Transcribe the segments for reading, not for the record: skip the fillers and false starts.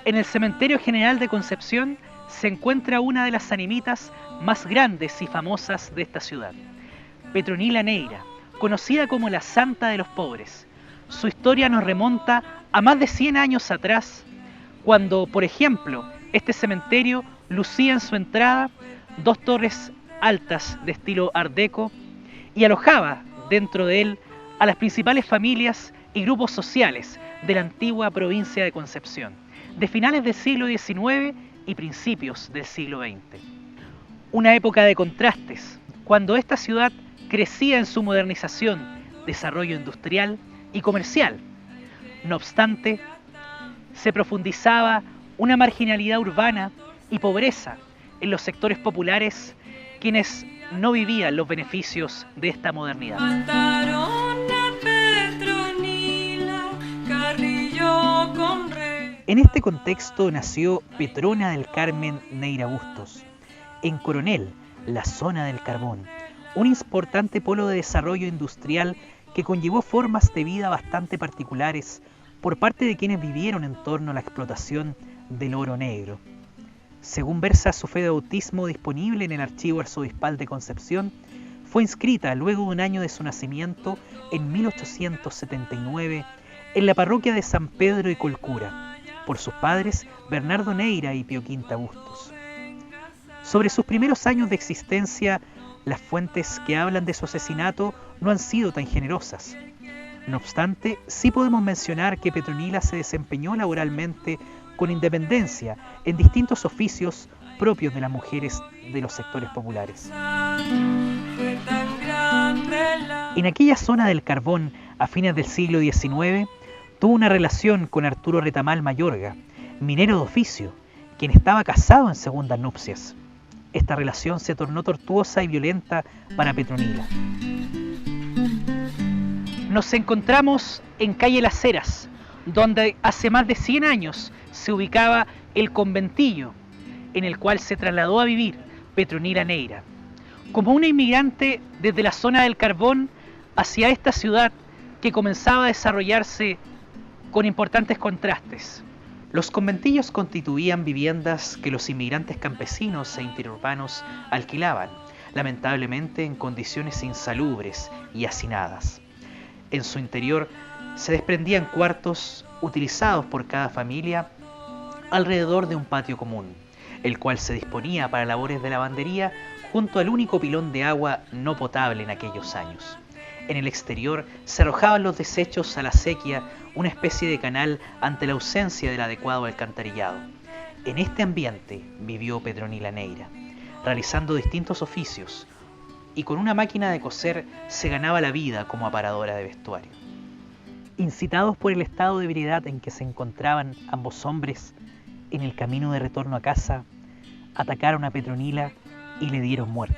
En el Cementerio General de Concepción se encuentra una de las animitas más grandes y famosas de esta ciudad, Petronila Neira, conocida como la Santa de los Pobres. Su historia nos remonta a más de 100 años atrás, cuando, por ejemplo, este cementerio lucía en su entrada dos torres altas de estilo Art Deco y alojaba dentro de él a las principales familias y grupos sociales de la antigua provincia de Concepción, de finales del siglo XIX y principios del siglo XX. Una época de contrastes, cuando esta ciudad crecía en su modernización, desarrollo industrial y comercial. No obstante, se profundizaba una marginalidad urbana y pobreza en los sectores populares, quienes no vivían los beneficios de esta modernidad. En este contexto nació Petrona del Carmen Neira Bustos, en Coronel, la zona del carbón, un importante polo de desarrollo industrial que conllevó formas de vida bastante particulares por parte de quienes vivieron en torno a la explotación del oro negro. Según versa su fe de bautismo disponible en el Archivo Arzobispal de Concepción, fue inscrita luego de un año de su nacimiento en 1879 en la parroquia de San Pedro y Colcura, por sus padres Bernardo Neira y Pío Quinta Bustos. Sobre sus primeros años de existencia, las fuentes que hablan de su asesinato no han sido tan generosas. No obstante, sí podemos mencionar que Petronila se desempeñó laboralmente con independencia en distintos oficios propios de las mujeres de los sectores populares. En aquella zona del carbón, a fines del siglo XIX, tuvo una relación con Arturo Retamal Mayorga, minero de oficio, quien estaba casado en segundas nupcias. Esta relación se tornó tortuosa y violenta para Petronila. Nos encontramos en calle Las Heras, donde hace más de 100 años se ubicaba el conventillo, en el cual se trasladó a vivir Petronila Neira, como una inmigrante desde la zona del carbón hacia esta ciudad que comenzaba a desarrollarse con importantes contrastes. Los conventillos constituían viviendas que los inmigrantes campesinos e interurbanos alquilaban, lamentablemente en condiciones insalubres y hacinadas. En su interior se desprendían cuartos utilizados por cada familia alrededor de un patio común, el cual se disponía para labores de lavandería junto al único pilón de agua no potable en aquellos años. En el exterior se arrojaban los desechos a la acequia, una especie de canal ante la ausencia del adecuado alcantarillado. En este ambiente vivió Petronila Neira, realizando distintos oficios, y con una máquina de coser se ganaba la vida como aparadora de vestuario. Incitados por el estado de ebriedad en que se encontraban ambos hombres, en el camino de retorno a casa, atacaron a Petronila y le dieron muerte.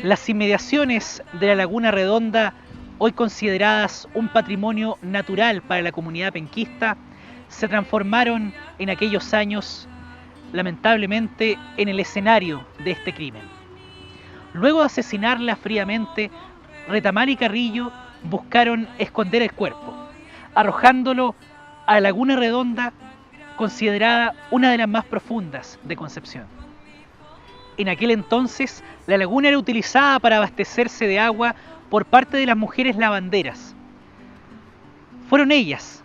Las inmediaciones de la Laguna Redonda, hoy consideradas un patrimonio natural para la comunidad penquista, se transformaron en aquellos años, lamentablemente, en el escenario de este crimen. Luego de asesinarla fríamente, Retamal y Carrillo buscaron esconder el cuerpo, arrojándolo a la Laguna Redonda, considerada una de las más profundas de Concepción. En aquel entonces, la laguna era utilizada para abastecerse de agua por parte de las mujeres lavanderas. Fueron ellas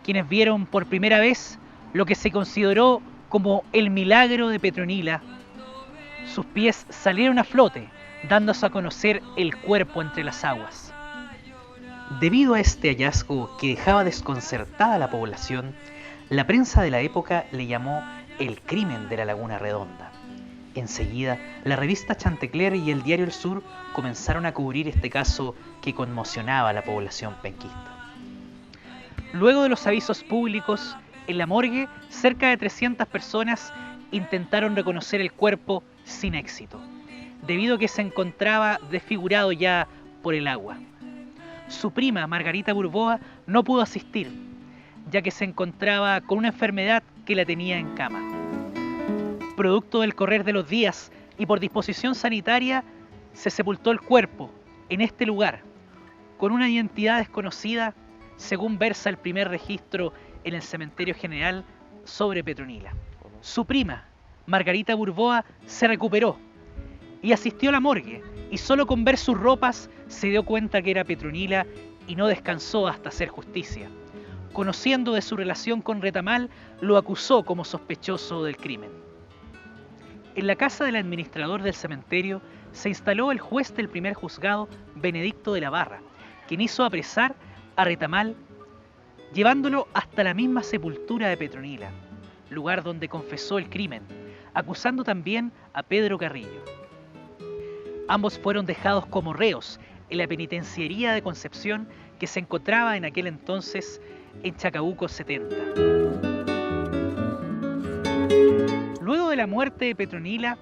quienes vieron por primera vez lo que se consideró como el milagro de Petronila. Sus pies salieron a flote, dándose a conocer el cuerpo entre las aguas. Debido a este hallazgo que dejaba desconcertada a la población, la prensa de la época le llamó el crimen de la Laguna Redonda. Enseguida, la revista Chantecler y el diario El Sur comenzaron a cubrir este caso que conmocionaba a la población penquista. Luego de los avisos públicos, en la morgue, cerca de 300 personas intentaron reconocer el cuerpo sin éxito, debido a que se encontraba desfigurado ya por el agua. Su prima, Margarita Burboa, no pudo asistir, ya que se encontraba con una enfermedad que la tenía en cama. Producto del correr de los días y por disposición sanitaria, se sepultó el cuerpo en este lugar, con una identidad desconocida, según versa el primer registro en el cementerio general sobre Petronila. Su prima, Margarita Burboa, se recuperó y asistió a la morgue, y solo con ver sus ropas se dio cuenta que era Petronila y no descansó hasta hacer justicia. Conociendo de su relación con Retamal, lo acusó como sospechoso del crimen. En la casa del administrador del cementerio se instaló el juez del primer juzgado, Benedicto de la Barra, quien hizo apresar a Retamal, llevándolo hasta la misma sepultura de Petronila, lugar donde confesó el crimen, acusando también a Pedro Carrillo. Ambos fueron dejados como reos en la penitenciaría de Concepción, que se encontraba en aquel entonces en Chacabuco 70. Luego de la muerte de Petronila,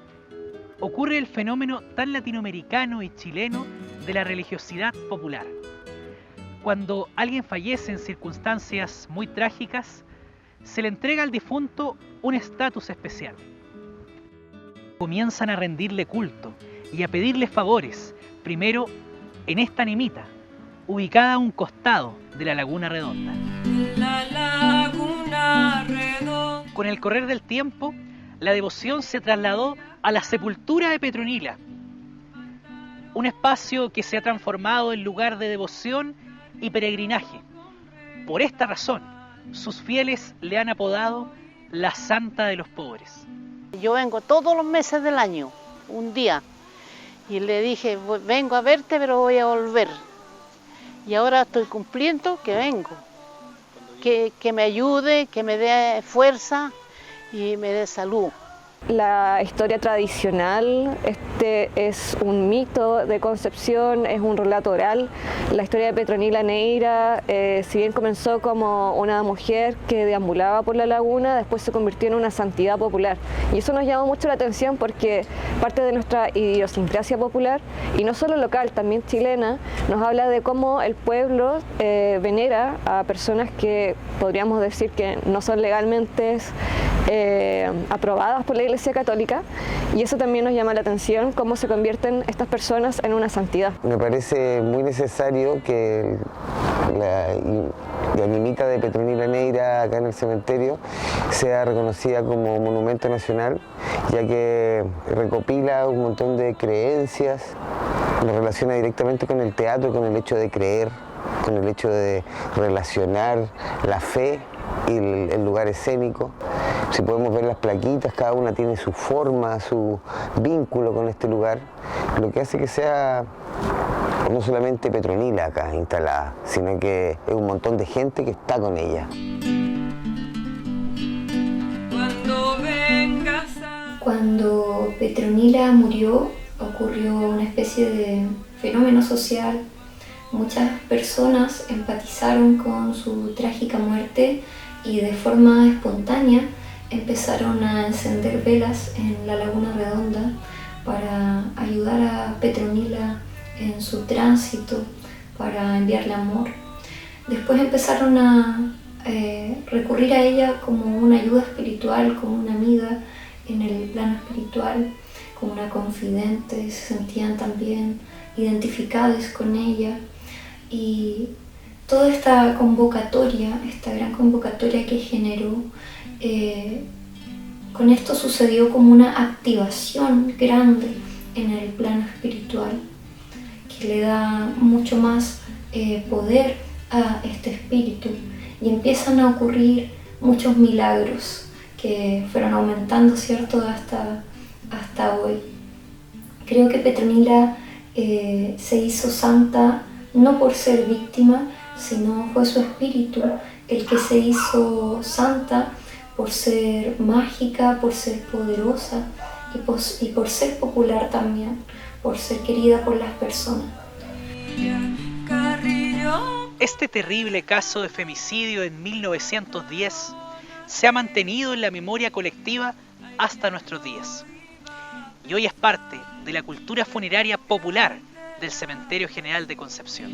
ocurre el fenómeno tan latinoamericano y chileno de la religiosidad popular. Cuando alguien fallece en circunstancias muy trágicas, se le entrega al difunto un estatus especial. Comienzan a rendirle culto y a pedirle favores, primero en esta animita, ubicada a un costado de la Laguna Redonda. Con el correr del tiempo, la devoción se trasladó a la sepultura de Petronila, un espacio que se ha transformado en lugar de devoción y peregrinaje. Por esta razón, sus fieles le han apodado la Santa de los Pobres. Yo vengo todos los meses del año, un día, y le dije, vengo a verte, pero voy a volver. Y ahora estoy cumpliendo que vengo, que me ayude, que me dé fuerza y me dé salud. La historia tradicional, este es un mito de Concepción, es un relato oral. La historia de Petronila Neira, si bien comenzó como una mujer que deambulaba por la laguna, después se convirtió en una santidad popular. Y eso nos llamó mucho la atención porque parte de nuestra idiosincrasia popular, y no solo local, también chilena, nos habla de cómo el pueblo venera a personas que podríamos decir que no son legalmente aprobadas por la Iglesia Católica, y eso también nos llama la atención, cómo se convierten estas personas en una santidad. Me parece muy necesario que la animita de Petronila Neira acá en el cementerio sea reconocida como monumento nacional, ya que recopila un montón de creencias, lo relaciona directamente con el teatro, con el hecho de creer, con el hecho de relacionar la fe y el lugar escénico. Si podemos ver las plaquitas, cada una tiene su forma, su vínculo con este lugar, lo que hace que sea no solamente Petronila acá instalada, sino que es un montón de gente que está con ella. Cuando Petronila murió, ocurrió una especie de fenómeno social. Muchas personas empatizaron con su trágica muerte y de forma espontánea empezaron a encender velas en la Laguna Redonda para ayudar a Petronila en su tránsito, para enviarle amor. Después empezaron a recurrir a ella como una ayuda espiritual, como una amiga en el plano espiritual, como una confidente, se sentían también identificados con ella. Y toda esta convocatoria, esta gran convocatoria que generó, con esto sucedió como una activación grande en el plano espiritual, que le da mucho más poder a este espíritu, y empiezan a ocurrir muchos milagros que fueron aumentando, ¿cierto?, hasta hoy. Creo que Petronila se hizo santa no por ser víctima, sino fue su espíritu el que se hizo santa por ser mágica, por ser poderosa y por ser popular también, por ser querida por las personas. Este terrible caso de femicidio en 1910 se ha mantenido en la memoria colectiva hasta nuestros días. Y hoy es parte de la cultura funeraria popular del Cementerio General de Concepción.